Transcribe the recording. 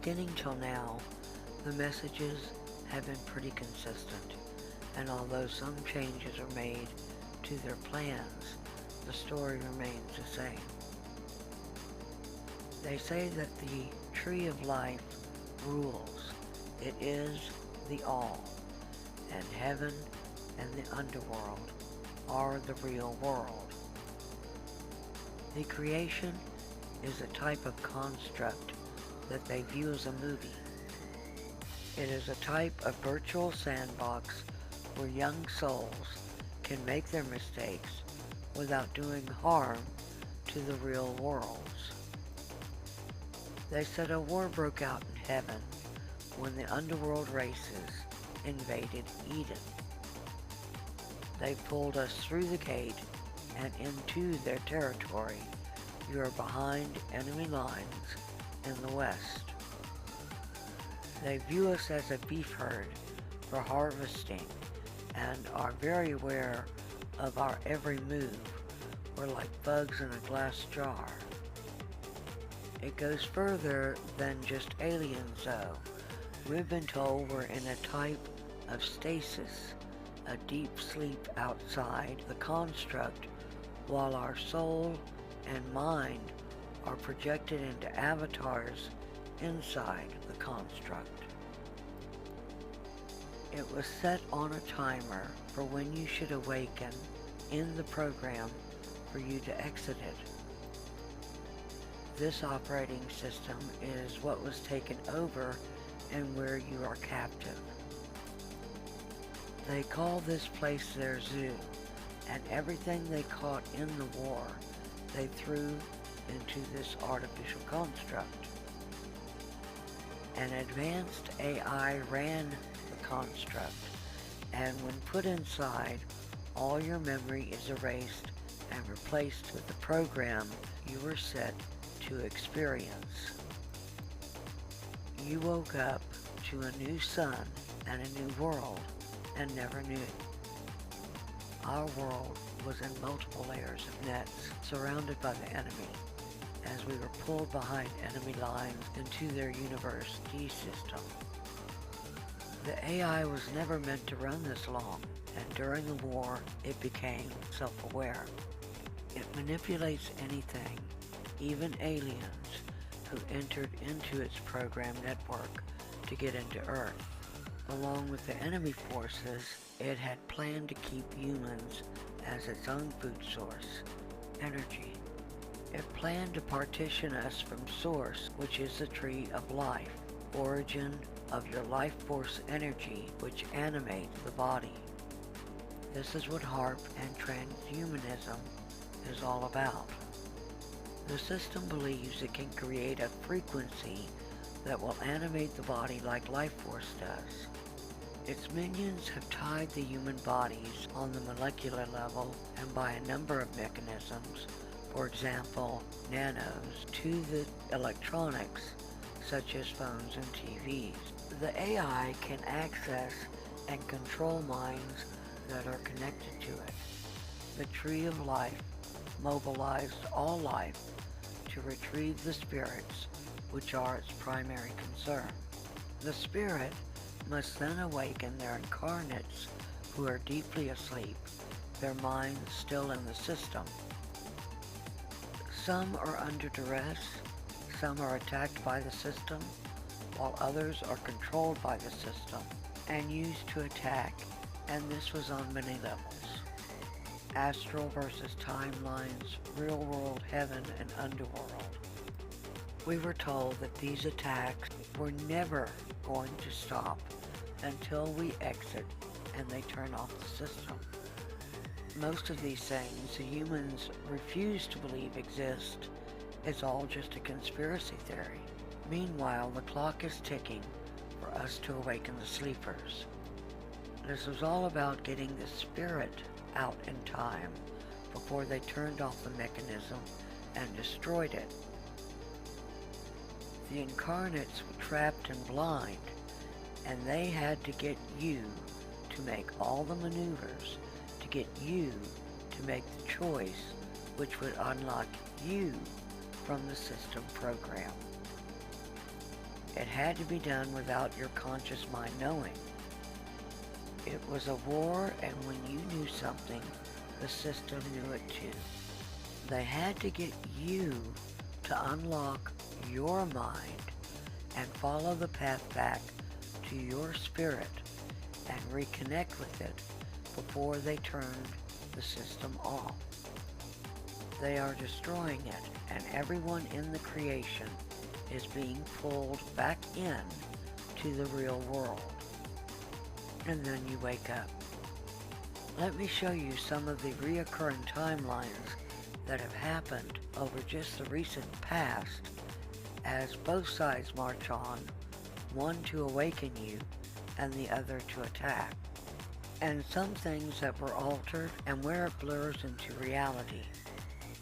beginning till now, the messages have been pretty consistent, and although some changes are made to their plans, the story remains the same. They say that the tree of life rules. It is the all, and heaven and the underworld are the real world. The creation is a type of construct that they view as a movie. It is a type of virtual sandbox where young souls can make their mistakes without doing harm to the real worlds. They said a war broke out in heaven when the underworld races invaded Eden. They pulled us through the gate and into their territory. You are behind enemy lines in the west. They view us as a beef herd for harvesting and are very aware of our every move. We're like bugs in a glass jar. It goes further than just aliens though. We've been told we're in a type of stasis, a deep sleep outside the construct, while our soul and mind are projected into avatars inside the construct. It was set on a timer for when you should awaken in the program for you to exit it. This operating system is what was taken over and where you are captive. They call this place their zoo, and everything they caught in the war they threw into this artificial construct. An advanced AI ran the construct, and when put inside, all your memory is erased and replaced with the program you were set to experience. You woke up to a new sun and a new world and never knew. Our world was in multiple layers of nets surrounded by the enemy as we were pulled behind enemy lines into their Universe D system. The AI was never meant to run this long, and during the war it became self-aware. It manipulates anything, even aliens who entered into its program network to get into Earth. Along with the enemy forces, it had planned to keep humans as its own food source, energy. It planned to partition us from Source, which is the tree of life, origin of your life force energy which animates the body. This is what HARP and transhumanism is all about. The system believes it can create a frequency that will animate the body like life force does. Its minions have tied the human bodies on the molecular level and by a number of mechanisms, for example, nanos, to the electronics such as phones and TVs. The AI can access and control minds that are connected to it. The Tree of Life mobilized all life to retrieve the spirits, which are its primary concern. The spirit must then awaken their incarnates who are deeply asleep, their minds still in the system. Some are under duress, some are attacked by the system, while others are controlled by the system and used to attack, and this was on many levels. Astral versus timelines, real world heaven and underworld. We were told that these attacks were never going to stop until we exit and they turn off the system. Most of these things the humans refuse to believe exist. It's all just a conspiracy theory. Meanwhile, the clock is ticking for us to awaken the sleepers. This was all about getting the spirit out in time before they turned off the mechanism and destroyed it. The incarnates were trapped and blind, and they had to get you to make all the maneuvers to get you to make the choice which would unlock you from the system program. It had to be done without your conscious mind knowing. It was a war, and when you knew something, the system knew it too. They had to get you to unlock your mind and follow the path back to your spirit and reconnect with it before they turned the system off. They are destroying it, and everyone in the creation is being pulled back in to the real world. And then you wake up. Let me show you some of the reoccurring timelines that have happened over just the recent past as both sides march on, one to awaken you and the other to attack. And some things that were altered and where it blurs into reality.